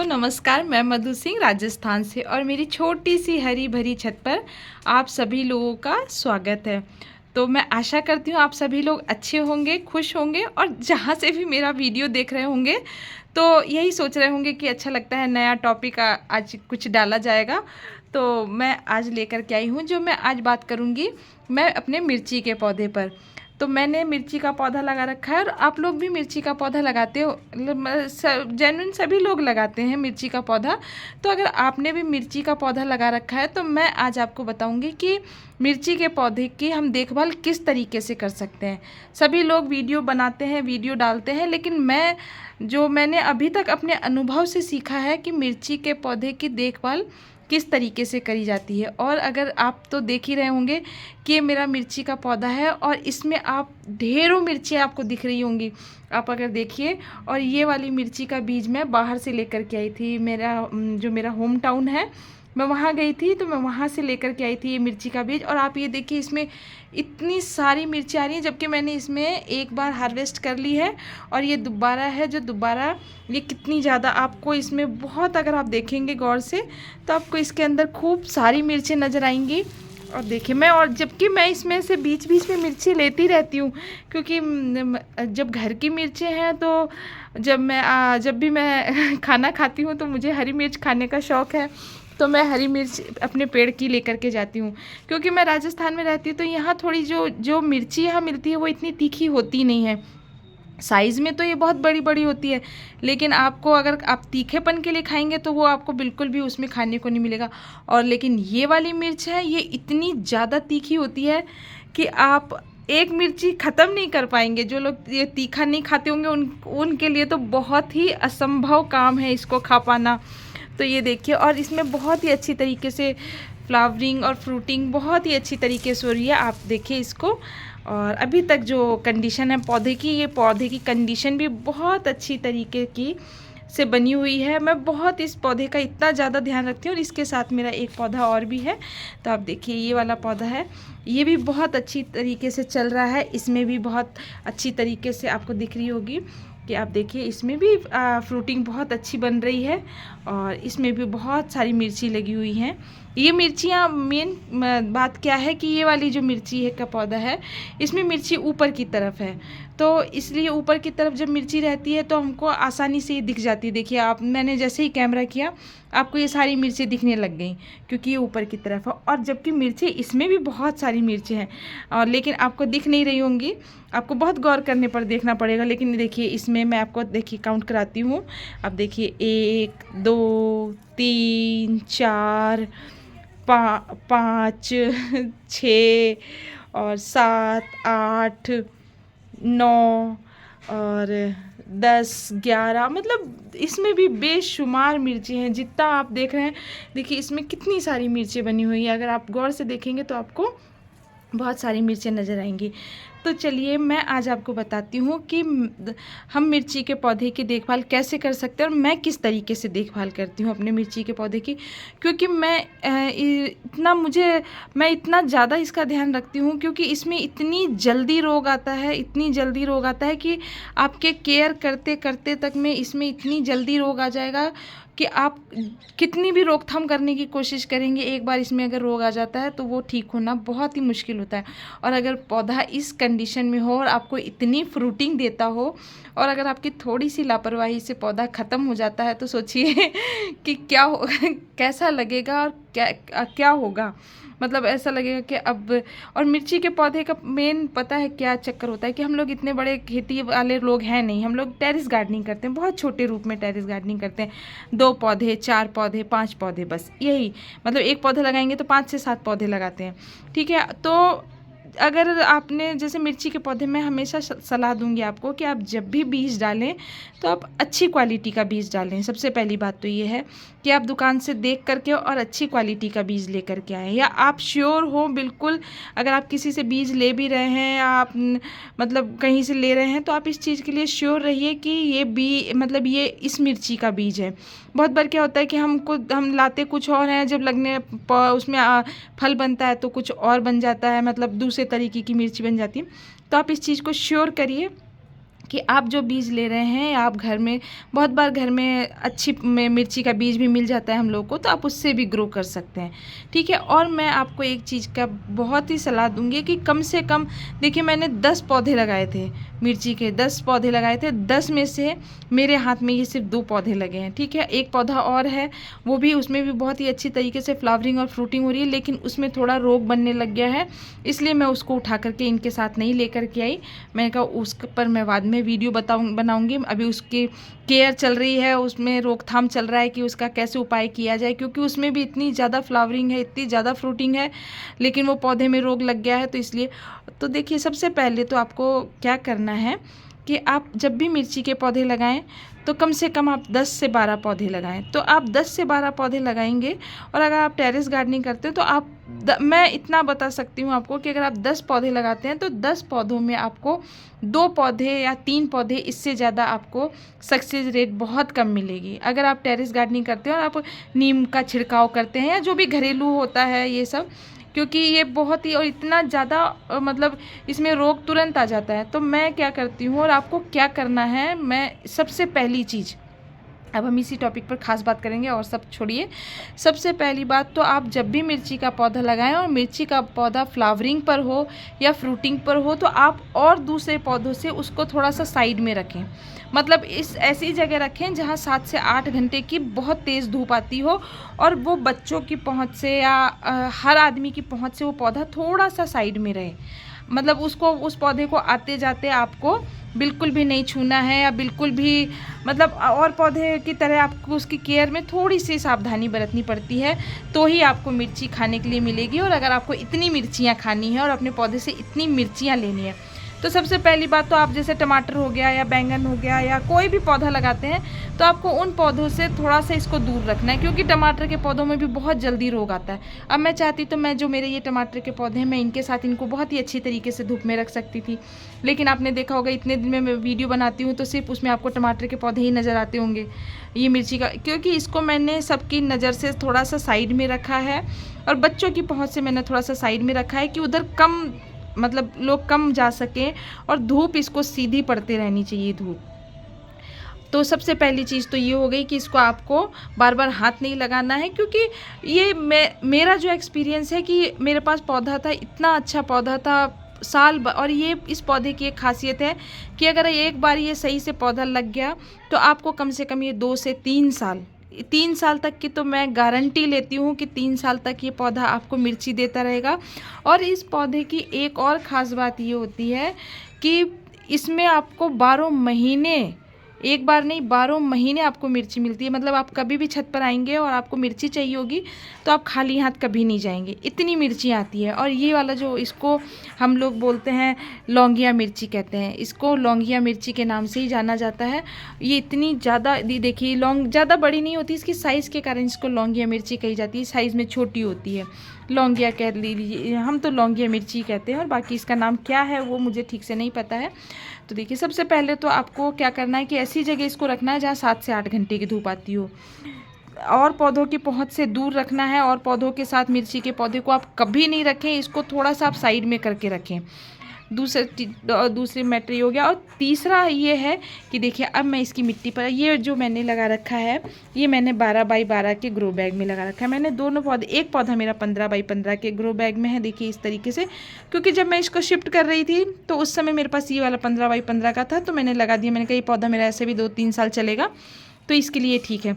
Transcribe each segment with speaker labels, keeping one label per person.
Speaker 1: नमस्कार। मैं मधु सिंह राजस्थान से और मेरी छोटी सी हरी भरी छत पर आप सभी लोगों का स्वागत है। तो मैं आशा करती हूँ आप सभी लोग अच्छे होंगे, खुश होंगे और जहाँ से भी मेरा वीडियो देख रहे होंगे तो यही सोच रहे होंगे कि अच्छा लगता है, नया टॉपिक आज कुछ डाला जाएगा। तो मैं आज लेकर के आई हूँ, जो मैं आज बात करूँगी मैं अपने मिर्ची के पौधे पर। तो मैंने मिर्ची का पौधा लगा रखा है और आप लोग भी मिर्ची का पौधा लगाते हो, जेन्युइन सभी लोग लगाते हैं मिर्ची का पौधा। तो अगर आपने भी मिर्ची का पौधा लगा रखा है तो मैं आज आपको बताऊंगी कि मिर्ची के पौधे की हम देखभाल किस तरीके से कर सकते हैं। सभी लोग वीडियो बनाते हैं, वीडियो डालते हैं, लेकिन मैंने अभी तक अपने अनुभव से सीखा है कि मिर्ची के पौधे की देखभाल किस तरीके से करी जाती है। और अगर आप तो देख ही रहे होंगे कि ये मेरा मिर्ची का पौधा है और इसमें आप ढेरों मिर्ची आपको दिख रही होंगी, आप अगर देखिए। और ये वाली मिर्ची का बीज मैं बाहर से लेकर के आई थी, जो मेरा होम टाउन है मैं वहाँ गई थी, तो मैं वहाँ से लेकर के आई थी ये मिर्ची का बीज। और आप ये देखिए इसमें इतनी सारी मिर्ची आ रही हैं, जबकि मैंने इसमें एक बार हार्वेस्ट कर ली है और ये दोबारा है जो दोबारा, ये कितनी ज़्यादा आपको इसमें बहुत, अगर आप देखेंगे गौर से तो आपको इसके अंदर खूब सारी मिर्ची नज़र आएंगी। और देखिए जबकि मैं इसमें से बीच बीच में मिर्ची लेती रहती हूँ, क्योंकि जब घर की मिर्ची हैं तो जब भी मैं खाना खाती हूँ तो मुझे हरी मिर्च खाने का शौक़ है। तो मैं हरी मिर्च अपने पेड़ की लेकर के जाती हूँ, क्योंकि मैं राजस्थान में रहती हूँ तो यहाँ थोड़ी जो जो मिर्ची यहाँ मिलती है वो इतनी तीखी होती नहीं है। साइज़ में तो ये बहुत बड़ी बड़ी होती है, लेकिन आपको अगर आप तीखेपन के लिए खाएंगे तो वो आपको बिल्कुल भी उसमें खाने को नहीं मिलेगा। और लेकिन ये वाली मिर्च है, ये इतनी ज़्यादा तीखी होती है कि आप एक मिर्ची ख़त्म नहीं कर पाएंगे। जो लोग ये तीखा नहीं खाते होंगे उनके लिए तो बहुत ही असंभव काम है इसको खा पाना। तो ये देखिए, और इसमें बहुत ही अच्छी तरीके से फ्लावरिंग और फ्रूटिंग बहुत ही अच्छी तरीके से हो रही है। आप देखिए इसको, और अभी तक जो कंडीशन है पौधे की, ये पौधे की कंडीशन भी बहुत अच्छी तरीके की से बनी हुई है। मैं बहुत इस पौधे का इतना ज़्यादा ध्यान रखती हूँ। और इसके साथ मेरा एक पौधा और भी है, तो आप देखिए ये वाला पौधा है, ये भी बहुत अच्छी तरीके से चल रहा है। इसमें भी बहुत अच्छी तरीके से आपको दिख रही होगी कि आप देखिए इसमें भी फ्रूटिंग बहुत अच्छी बन रही है और इसमें भी बहुत सारी मिर्ची लगी हुई हैं। ये मिर्चियाँ, मेन बात क्या है कि ये वाली जो मिर्ची है का पौधा है, इसमें मिर्ची ऊपर की तरफ है, तो इसलिए ऊपर की तरफ जब मिर्ची रहती है तो हमको आसानी से ये दिख जाती है। देखिए आप, मैंने जैसे ही कैमरा किया आपको ये सारी मिर्ची दिखने लग गई, क्योंकि ये ऊपर की तरफ है। और जबकि मिर्ची इसमें भी बहुत सारी मिर्ची हैं, और लेकिन आपको दिख नहीं रही होंगी, आपको बहुत गौर करने पर देखना पड़ेगा। लेकिन देखिए इसमें मैं आपको देखिए काउंट कराती हूँ। अब देखिए 1 2 3 4 5 6 और 7 8 9 और 10 11, मतलब इसमें भी बेशुमार मिर्ची हैं। जितना आप देख रहे हैं, देखिए इसमें कितनी सारी मिर्ची बनी हुई है। अगर आप गौर से देखेंगे तो आपको बहुत सारी मिर्चें नज़र आएंगी। तो चलिए मैं आज आपको बताती हूँ कि हम मिर्ची के पौधे की देखभाल कैसे कर सकते हैं और मैं किस तरीके से देखभाल करती हूँ अपने मिर्ची के पौधे की। क्योंकि मैं इतना ज़्यादा इसका ध्यान रखती हूँ, क्योंकि इसमें इतनी जल्दी रोग आता है, इतनी जल्दी रोग आता है कि आपके केयर करते करते तक में इसमें इतनी जल्दी रोग आ जाएगा कि आप कितनी भी रोकथाम करने की कोशिश करेंगे, एक बार इसमें अगर रोग आ जाता है तो वो ठीक होना बहुत ही मुश्किल होता है। और अगर पौधा इस कंडीशन में हो और आपको इतनी फ्रूटिंग देता हो और अगर आपकी थोड़ी सी लापरवाही से पौधा ख़त्म हो जाता है तो सोचिए कि क्या हो कैसा लगेगा और क्या होगा। मतलब ऐसा लगेगा कि अब, और मिर्ची के पौधे का मेन पता है क्या चक्कर होता है कि हम लोग इतने बड़े खेती वाले लोग हैं नहीं, हम लोग टेरेस गार्डनिंग करते हैं, बहुत छोटे रूप में टेरेस गार्डनिंग करते हैं। 2 पौधे, 4 पौधे, 5 पौधे, बस यही, मतलब एक पौधा लगाएंगे तो 5 से 7 पौधे लगाते हैं। ठीक है, तो अगर आपने जैसे मिर्ची के पौधे में हमेशा सलाह दूंगी आपको कि आप जब भी बीज डालें तो आप अच्छी क्वालिटी का बीज डालें। सबसे पहली बात तो ये है कि आप दुकान से देख करके और अच्छी क्वालिटी का बीज लेकर के आएँ, या आप श्योर हो बिल्कुल, अगर आप किसी से बीज ले भी रहे हैं या आप मतलब कहीं से ले रहे हैं तो आप इस चीज़ के लिए श्योर रहिए कि ये इस मिर्ची का बीज है। बहुत बार क्या होता है कि हम लाते कुछ और हैं, जब लगने उसमें फल बनता है तो कुछ और बन जाता है, मतलब दूसरे तरीके की मिर्ची बन जाती है। तो आप इस चीज़ को श्योर करिए कि आप जो बीज ले रहे हैं, आप घर में बहुत बार घर में अच्छी मिर्ची का बीज भी मिल जाता है हम लोग को, तो आप उससे भी ग्रो कर सकते हैं, ठीक है। और मैं आपको एक चीज़ का बहुत ही सलाह दूंगी कि कम से कम, देखिए मैंने 10 पौधे लगाए थे मिर्ची के, 10 पौधे लगाए थे, 10 में से मेरे हाथ में ये सिर्फ 2 पौधे लगे हैं, ठीक है। एक पौधा और है, वो भी, उसमें भी बहुत ही अच्छी तरीके से फ्लावरिंग और फ्रूटिंग हो रही है, लेकिन उसमें थोड़ा रोग बनने लग गया है, इसलिए मैं उसको उठा करके इनके साथ नहीं लेकर के आई। मैंने कहा उस पर मैं बाद में वीडियो बनाऊंगी। अभी उसकी केयर चल रही है, उसमें रोकथाम चल रहा है कि उसका कैसे उपाय किया जाए, क्योंकि उसमें भी इतनी ज़्यादा फ्लावरिंग है, इतनी ज़्यादा फ्रूटिंग है, लेकिन वो पौधे में रोग लग गया है, तो इसलिए। तो देखिए सबसे पहले तो आपको क्या करना है कि आप जब भी मिर्ची के पौधे लगाएं तो कम से कम आप 10 से 12 पौधे लगाएं। तो आप 10 से 12 पौधे लगाएंगे, और अगर आप टेरेस गार्डनिंग करते हैं तो आप मैं इतना बता सकती हूँ आपको कि अगर आप 10 पौधे लगाते हैं तो 10 पौधों में आपको 2 पौधे या 3 पौधे, इससे ज़्यादा आपको सक्सेस रेट बहुत कम मिलेगी। अगर आप टेरेस गार्डनिंग करते हैं और आप नीम का छिड़काव करते हैं या जो भी घरेलू होता है ये सब, क्योंकि ये बहुत ही और इतना ज़्यादा मतलब इसमें रोग तुरंत आ जाता है। तो मैं क्या करती हूँ और आपको क्या करना है, मैं सबसे पहली चीज़, अब हम इसी टॉपिक पर खास बात करेंगे और सब छोड़िए। सबसे पहली बात तो आप जब भी मिर्ची का पौधा लगाएं और मिर्ची का पौधा फ्लावरिंग पर हो या फ्रूटिंग पर हो, तो आप और दूसरे पौधों से उसको थोड़ा सा साइड में रखें। मतलब इस ऐसी जगह रखें जहां 7 से 8 घंटे की बहुत तेज़ धूप आती हो, और वो बच्चों की पहुंच से या हर आदमी की पहुंच से वो पौधा थोड़ा सा साइड में रहे। मतलब उसको, उस पौधे को आते जाते आपको बिल्कुल भी नहीं छूना है, या बिल्कुल भी मतलब और पौधे की तरह आपको उसकी केयर में थोड़ी सी सावधानी बरतनी पड़ती है, तो ही आपको मिर्ची खाने के लिए मिलेगी। और अगर आपको इतनी मिर्चियाँ खानी है और अपने पौधे से इतनी मिर्चियाँ लेनी है, तो सबसे पहली बात तो आप जैसे टमाटर हो गया या बैंगन हो गया या कोई भी पौधा लगाते हैं, तो आपको उन पौधों से थोड़ा सा इसको दूर रखना है, क्योंकि टमाटर के पौधों में भी बहुत जल्दी रोग आता है। अब मैं चाहती तो मैं जो मेरे ये टमाटर के पौधे हैं, मैं इनके साथ इनको बहुत ही अच्छी तरीके से धूप में रख सकती थी, लेकिन आपने देखा होगा इतने दिन में मैं वीडियो बनाती हूँ तो सिर्फ उसमें आपको टमाटर के पौधे ही नज़र आते होंगे, ये मिर्ची का, क्योंकि इसको मैंने सबकी नज़र से थोड़ा सा साइड में रखा है, और बच्चों की पहुँच से मैंने थोड़ा सा साइड में रखा है कि उधर कम, मतलब लोग कम जा सकें, और धूप इसको सीधी पड़ती रहनी चाहिए धूप। तो सबसे पहली चीज़ तो ये हो गई कि इसको आपको बार बार हाथ नहीं लगाना है, क्योंकि ये मेरा जो एक्सपीरियंस है कि मेरे पास पौधा था, इतना अच्छा पौधा था और ये इस पौधे की एक खासियत है कि अगर एक बार ये सही से पौधा लग गया तो आपको कम से कम ये 2 से 3 साल तक की तो मैं गारंटी लेती हूँ कि 3 साल तक ये पौधा आपको मिर्ची देता रहेगा। और इस पौधे की एक और ख़ास बात ये होती है कि इसमें आपको 12 महीने, एक बार नहीं 12 महीने आपको मिर्ची मिलती है। मतलब आप कभी भी छत पर आएंगे और आपको मिर्ची चाहिए होगी तो आप खाली हाथ कभी नहीं जाएंगे, इतनी मिर्ची आती है। और ये वाला जो, इसको हम लोग बोलते हैं लौंगिया मिर्ची कहते हैं, इसको लौंगिया मिर्ची के नाम से ही जाना जाता है। ये इतनी ज़्यादा, देखिए लौंग ज़्यादा बड़ी नहीं होती, इसकी साइज़ के कारण इसको लौंगिया मिर्ची कही जाती है, साइज़ में छोटी होती है, लौंगिया कह लीजिए, हम तो लौंगिया मिर्ची कहते हैं, और बाकी इसका नाम क्या है वो मुझे ठीक से नहीं पता है। तो देखिए सबसे पहले तो आपको क्या करना है कि ऐसी जगह इसको रखना है जहाँ 7 से 8 घंटे की धूप आती हो, और पौधों की पहुंच से दूर रखना है, और पौधों के साथ मिर्ची के पौधे को आप कभी नहीं रखें, इसको थोड़ा सा आप साइड में करके रखें। दूसरी मैटर ये हो गया। और तीसरा ये है कि देखिए अब मैं इसकी मिट्टी पर, ये जो मैंने लगा रखा है, ये मैंने 12 बाई 12 के ग्रो बैग में लगा रखा है। मैंने दोनों पौधे, एक पौधा मेरा 15 बाई 15 के ग्रो बैग में है, देखिए इस तरीके से, क्योंकि जब मैं इसको शिफ्ट कर रही थी तो उस समय मेरे पास ये वाला 15 बाई 15 का था, तो मैंने लगा दिया। मैंने कहा ये पौधा मेरा ऐसे भी 2-3 साल चलेगा, तो इसके लिए ठीक है।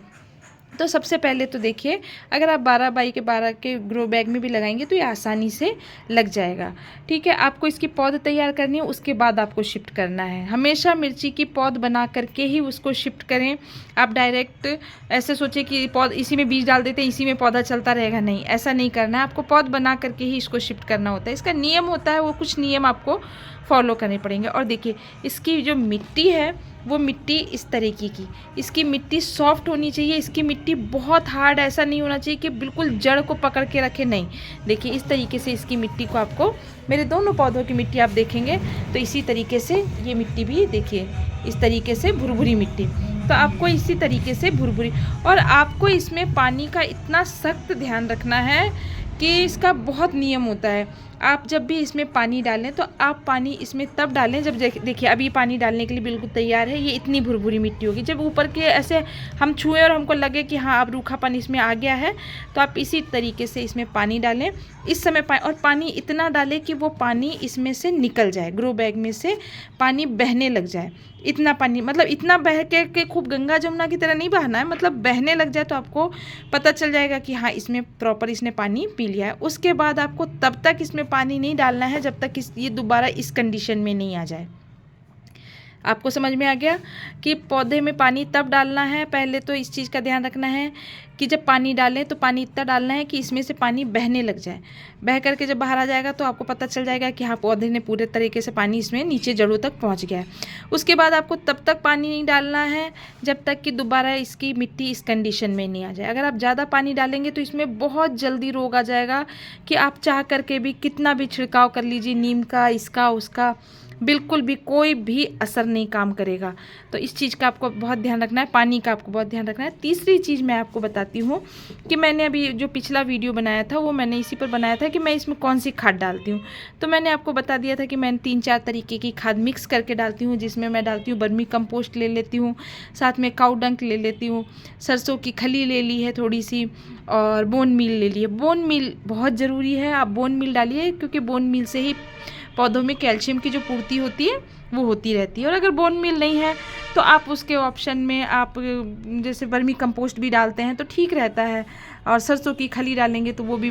Speaker 1: तो सबसे पहले तो देखिए अगर आप 12 बाई 12 के ग्रो बैग में भी लगाएंगे तो ये आसानी से लग जाएगा, ठीक है। आपको इसकी पौध तैयार करनी है, उसके बाद आपको शिफ्ट करना है। हमेशा मिर्ची की पौध बना करके ही उसको शिफ्ट करें। आप डायरेक्ट ऐसे सोचे कि पौध इसी में बीज डाल देते हैं, इसी में पौधा चलता रहेगा, नहीं, ऐसा नहीं करना है। आपको पौध बना करके ही इसको शिफ्ट करना होता है। इसका नियम होता है, वो कुछ नियम आपको फॉलो करने पड़ेंगे। और देखिए इसकी जो मिट्टी है वो मिट्टी इस तरीके की, इसकी मिट्टी सॉफ्ट होनी चाहिए, इसकी मिट्टी बहुत हार्ड ऐसा नहीं होना चाहिए कि बिल्कुल जड़ को पकड़ के रखे, नहीं। देखिए इस तरीके से इसकी मिट्टी को आपको, मेरे दोनों पौधों की मिट्टी आप देखेंगे तो इसी तरीके से ये मिट्टी भी देखिए इस तरीके से भुरभुरी मिट्टी, तो आपको इसी तरीके से भुरभुरी। और आपको इसमें पानी का इतना सख्त ध्यान रखना है कि इसका बहुत नियम होता है। आप जब भी इसमें पानी डालें तो आप पानी इसमें तब डालें जब देखिए अभी पानी डालने के लिए बिल्कुल तैयार है। ये इतनी भुरभुरी मिट्टी होगी, जब ऊपर के ऐसे हम छुएं और हमको लगे कि हाँ अब रूखापन इसमें आ गया है, तो आप इसी तरीके से इसमें पानी डालें। इस समय और पानी इतना डालें कि वो पानी इसमें से निकल जाए, ग्रो बैग में से पानी बहने लग जाए। इतना पानी मतलब इतना बह के खूब गंगा जमुना की तरह नहीं बहना है, मतलब बहने लग जाए तो आपको पता चल जाएगा कि हाँ इसमें प्रॉपर इसने पानी पी लिया है। उसके बाद आपको तब तक इसमें पानी नहीं डालना है जब तक ये दोबारा इस कंडीशन में नहीं आ जाए। आपको समझ में आ गया कि पौधे में पानी तब डालना है। पहले तो इस चीज़ का ध्यान रखना है कि जब पानी डालें तो पानी इतना डालना है कि इसमें से पानी बहने लग जाए। बह करके जब बाहर आ जाएगा तो आपको पता चल जाएगा कि हाँ पौधे ने पूरे तरीके से पानी इसमें नीचे जड़ों तक पहुंच गया है। उसके बाद आपको तब तक पानी नहीं डालना है जब तक कि दोबारा इसकी मिट्टी इस कंडीशन में नहीं आ जाए। अगर आप ज़्यादा पानी डालेंगे तो इसमें बहुत जल्दी रोग आ जाएगा कि आप चाह करके भी कितना भी छिड़काव कर लीजिए, नीम का, इसका उसका, बिल्कुल भी कोई भी असर नहीं काम करेगा। तो इस चीज़ का आपको बहुत ध्यान रखना है, पानी का आपको बहुत ध्यान रखना है। तीसरी चीज़ मैं आपको बताती हूँ कि मैंने अभी जो पिछला वीडियो बनाया था वो मैंने इसी पर बनाया था कि मैं इसमें कौन सी खाद डालती हूँ। तो मैंने आपको बता दिया था कि मैं 3-4 तरीके की खाद मिक्स करके डालती हूँ, जिसमें मैं डालती हूँ वर्मी कंपोस्ट ले लेती हूँ, साथ में काऊ डंक ले लेती हूँ, सरसों की खली ले ली है थोड़ी सी, और बोन मील ले ली है। बोन मील बहुत ज़रूरी है, आप बोन मील डालिए क्योंकि बोन मील से ही पौधों में कैल्शियम की जो पूर्ति होती है वो होती रहती है। और अगर बोन मील नहीं है तो आप उसके ऑप्शन में आप जैसे वर्मी कंपोस्ट भी डालते हैं तो ठीक रहता है, और सरसों की खली डालेंगे तो वो भी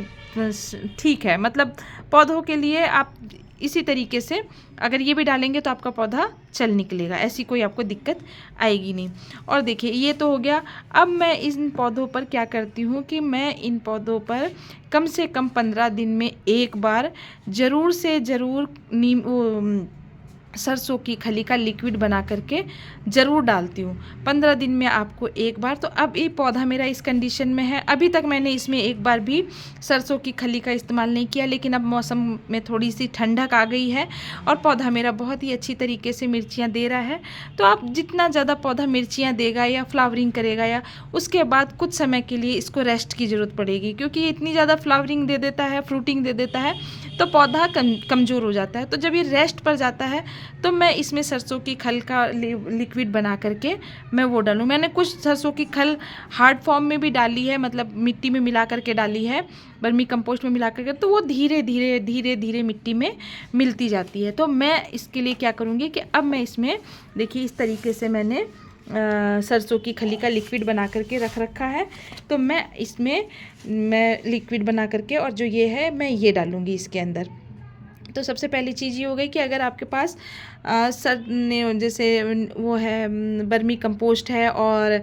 Speaker 1: ठीक है। मतलब पौधों के लिए आप इसी तरीके से अगर ये भी डालेंगे तो आपका पौधा चल निकलेगा, ऐसी कोई आपको दिक्कत आएगी नहीं। और देखिए ये तो हो गया। अब मैं इन पौधों पर क्या करती हूँ कि मैं इन पौधों पर कम से कम 15 दिन में एक बार ज़रूर से ज़रूर सरसों की खली का लिक्विड बना करके ज़रूर डालती हूँ 15 दिन में आपको एक बार। तो अब ये पौधा मेरा इस कंडीशन में है, अभी तक मैंने इसमें एक बार भी सरसों की खली का इस्तेमाल नहीं किया, लेकिन अब मौसम में थोड़ी सी ठंडक आ गई है और पौधा मेरा बहुत ही अच्छी तरीके से मिर्चियाँ दे रहा है। तो आप जितना ज़्यादा पौधा मिर्चियाँ देगा या फ्लावरिंग करेगा या उसके बाद कुछ समय के लिए इसको रेस्ट की ज़रूरत पड़ेगी, क्योंकि ये इतनी ज़्यादा फ्लावरिंग दे देता है, फ्रूटिंग दे देता है तो पौधा कमज़ोर हो जाता है। तो जब ये रेस्ट पर जाता है तो मैं इसमें सरसों की खल का लिक्विड बना करके मैं वो डालूँ। मैंने कुछ सरसों की खल हार्ड फॉर्म में भी डाली है, मतलब मिट्टी में मिला करके डाली है, वर्मी कंपोस्ट में मिला करके, तो वो धीरे धीरे धीरे धीरे मिट्टी में मिलती जाती है। तो मैं इसके लिए क्या करूँगी कि अब मैं इसमें देखिए इस तरीके से मैंने सरसों की खली का लिक्विड बना करके रख रखा है। तो मैं इसमें लिक्विड बना करके और जो ये है मैं ये डालूँगी इसके अंदर। तो सबसे पहली चीज़ ये हो गई कि अगर आपके पास जैसे वो है वर्मी कंपोस्ट है और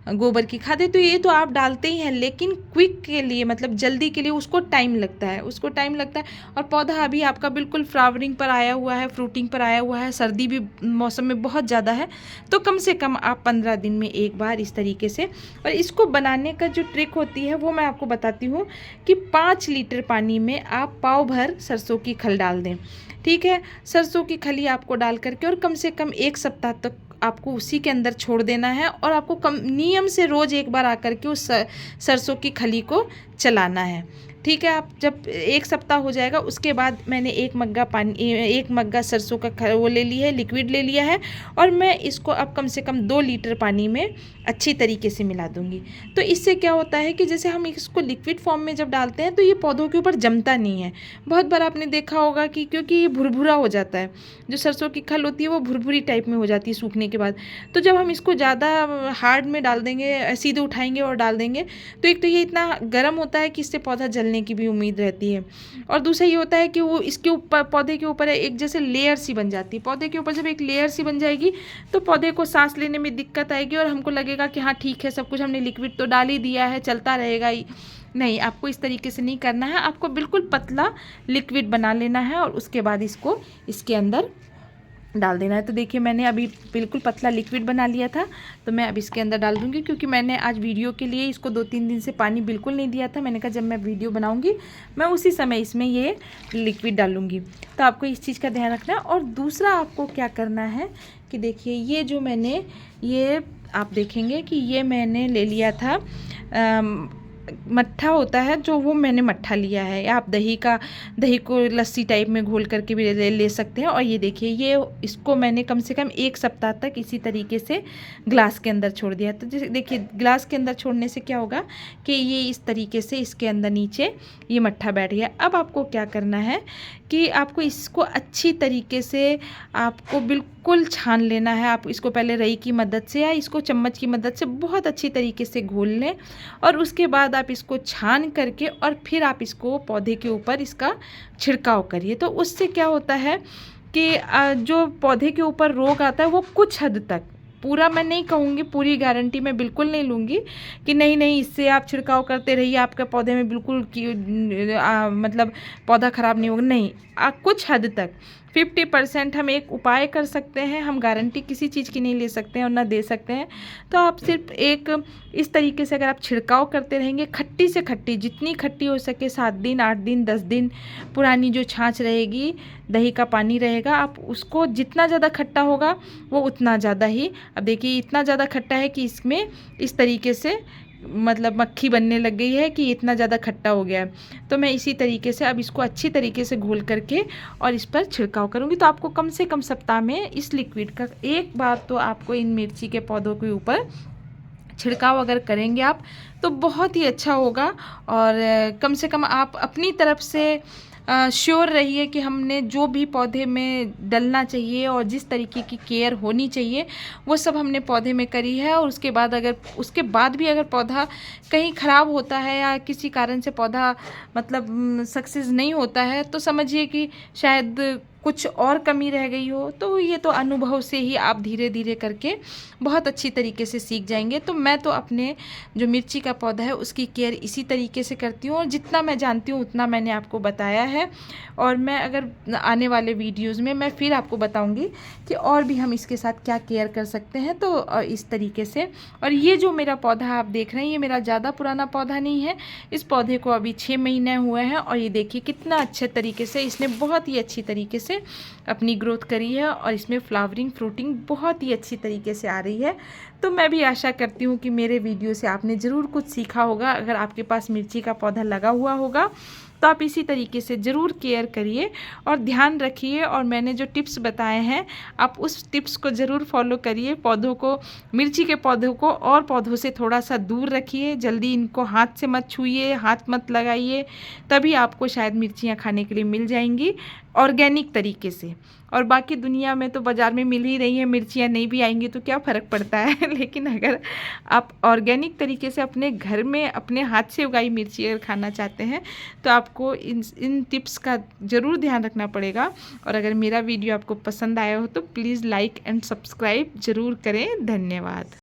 Speaker 1: गोबर की खाद है तो ये तो आप डालते ही हैं, लेकिन क्विक के लिए मतलब जल्दी के लिए उसको टाइम लगता है, और पौधा अभी आपका बिल्कुल फ्लावरिंग पर आया हुआ है, फ्रूटिंग पर आया हुआ है, सर्दी भी मौसम में बहुत ज़्यादा है। तो कम से कम आप 15 दिन में एक बार इस तरीके से, और इसको बनाने का जो ट्रिक होती है वो मैं आपको बताती हूँ कि 5 लीटर पानी में आप पाव भर सरसों की खल डाल दें। ठीक है, सरसों की खली आपको डाल करके और कम से कम 1 सप्ताह तक आपको उसी के अंदर छोड़ देना है, और आपको नियम से रोज़ एक बार आकर के उस सरसों की खली को चलाना है। ठीक है, आप जब 1 सप्ताह हो जाएगा उसके बाद मैंने 1 मग्गा सरसों का वो ले लिया है, लिक्विड ले लिया है, और मैं इसको अब कम से कम 2 लीटर पानी में अच्छी तरीके से मिला दूंगी। तो इससे क्या होता है कि जैसे हम इसको लिक्विड फॉर्म में जब डालते हैं तो ये पौधों के ऊपर जमता नहीं है। बहुत बार आपने देखा होगा कि क्योंकि ये भुरभुरा हो जाता है, जो सरसों की खल होती है वो भुरभुरी टाइप में हो जाती है सूखने के बाद। तो जब हम इसको ज़्यादा हार्ड में डाल देंगे, सीधे उठाएंगे और डाल देंगे, तो एक तो ये इतना गर्म होता है कि इससे पौधा जलने की भी उम्मीद रहती है, और दूसरा ये होता है कि वो इसके ऊपर पौधे के ऊपर एक जैसे लेयर सी बन जाती है। पौधे के ऊपर जब एक लेयर सी बन जाएगी तो पौधे को सांस लेने में दिक्कत आएगी, और हमको लगेगा कि हाँ ठीक है, सब कुछ हमने लिक्विड तो डाल ही दिया है, चलता रहेगा ही। नहीं, आपको इस तरीके से नहीं करना है, आपको बिल्कुल पतला लिक्विड बना लेना है और उसके बाद इसको इसके अंदर डाल देना है। तो देखिए मैंने अभी बिल्कुल पतला लिक्विड बना लिया था, तो मैं अब इसके अंदर डाल दूंगी, क्योंकि मैंने आज वीडियो के लिए इसको 2-3 दिन से पानी बिल्कुल नहीं दिया था। मैंने कहा जब मैं वीडियो बनाऊंगी मैं उसी समय इसमें ये लिक्विड डालूंगी। तो आपको इस चीज़ का ध्यान रखना है। और दूसरा आपको क्या करना है कि देखिए ये जो मैंने ये आप देखेंगे कि ये मैंने ले लिया था मट्ठा होता है जो, वो मैंने मट्ठा लिया है। आप दही को लस्सी टाइप में घोल करके भी ले सकते हैं। और ये देखिए, ये इसको मैंने कम से कम 1 सप्ताह तक इसी तरीके से ग्लास के अंदर छोड़ दिया। तो जैसे देखिए, ग्लास के अंदर छोड़ने से क्या होगा कि ये इस तरीके से इसके अंदर नीचे ये मट्ठा बैठ गया। अब आपको क्या करना है कि आपको इसको अच्छी तरीके से आपको बिल्कुल छान लेना है। आप इसको पहले रई की मदद से या इसको चम्मच की मदद से बहुत अच्छी तरीके से घोल लें, और उसके बाद आप इसको छान करके और फिर आप इसको पौधे के ऊपर इसका छिड़काव करिए। तो उससे क्या होता है कि जो पौधे के ऊपर रोग आता है वो कुछ हद तक, पूरा मैं नहीं कहूँगी, पूरी गारंटी मैं बिल्कुल नहीं लूँगी कि नहीं इससे आप छिड़काव करते रहिए आपके पौधे में बिल्कुल मतलब पौधा ख़राब नहीं होगा, नहीं, कुछ हद तक 50% हम एक उपाय कर सकते हैं। हम गारंटी किसी चीज़ की नहीं ले सकते हैं और ना दे सकते हैं। तो आप सिर्फ एक इस तरीके से अगर आप छिड़काव करते रहेंगे, खट्टी से खट्टी, जितनी खट्टी हो सके, 7 दिन 8 दिन 10 दिन पुरानी जो छाछ रहेगी, दही का पानी रहेगा, आप उसको जितना ज़्यादा खट्टा होगा वो उतना ज़्यादा ही, अब देखिए इतना ज़्यादा खट्टा है कि इसमें इस तरीके से मतलब मक्खी बनने लग गई है कि इतना ज़्यादा खट्टा हो गया है। तो मैं इसी तरीके से अब इसको अच्छी तरीके से घोल करके और इस पर छिड़काव करूँगी। तो आपको कम से कम सप्ताह में इस लिक्विड का एक बार तो आपको इन मिर्ची के पौधों के ऊपर छिड़काव अगर करेंगे आप तो बहुत ही अच्छा होगा। और कम से कम आप अपनी तरफ से श्योर रहिए कि हमने जो भी पौधे में डलना चाहिए और जिस तरीके की केयर होनी चाहिए वो सब हमने पौधे में करी है। और उसके बाद भी अगर पौधा कहीं ख़राब होता है या किसी कारण से पौधा मतलब सक्सेस नहीं होता है, तो समझिए कि शायद कुछ और कमी रह गई हो। तो ये तो अनुभव से ही आप धीरे धीरे करके बहुत अच्छी तरीके से सीख जाएंगे। तो मैं तो अपने जो मिर्ची का पौधा है उसकी केयर इसी तरीके से करती हूँ, और जितना मैं जानती हूँ उतना मैंने आपको बताया है। और मैं अगर आने वाले वीडियोज़ में मैं फिर आपको बताऊँगी कि और भी हम इसके साथ क्या केयर कर सकते हैं। तो इस तरीके से, और ये जो मेरा पौधा आप देख रहे हैं, ये मेरा ज़्यादा पुराना पौधा नहीं है। इस पौधे को अभी 6 महीने हुए हैं, और ये देखिए कितना अच्छे तरीके से इसने बहुत ही अच्छी तरीके से अपनी ग्रोथ करी है, और इसमें फ्लावरिंग फ्रूटिंग बहुत ही अच्छी तरीके से आ रही है। तो मैं भी आशा करती हूँ कि मेरे वीडियो से आपने ज़रूर कुछ सीखा होगा। अगर आपके पास मिर्ची का पौधा लगा हुआ होगा तो आप इसी तरीके से ज़रूर केयर करिए और ध्यान रखिए। और मैंने जो टिप्स बताए हैं आप उस टिप्स को ज़रूर फॉलो करिए। पौधों को, मिर्ची के पौधों को और पौधों से थोड़ा सा दूर रखिए। जल्दी इनको हाथ से मत छूइए, हाथ मत लगाइए, तभी आपको शायद मिर्चियाँ खाने के लिए मिल जाएंगी ऑर्गेनिक तरीके से। और बाकी दुनिया में तो बाज़ार में मिल ही रही है, मिर्चियाँ नहीं भी आएंगी तो क्या फ़र्क पड़ता है। लेकिन अगर आप ऑर्गेनिक तरीके से अपने घर में अपने हाथ से उगाई मिर्ची अगर खाना चाहते हैं तो आपको इन टिप्स का ज़रूर ध्यान रखना पड़ेगा। और अगर मेरा वीडियो आपको पसंद आया हो तो प्लीज़ लाइक एंड सब्सक्राइब ज़रूर करें। धन्यवाद।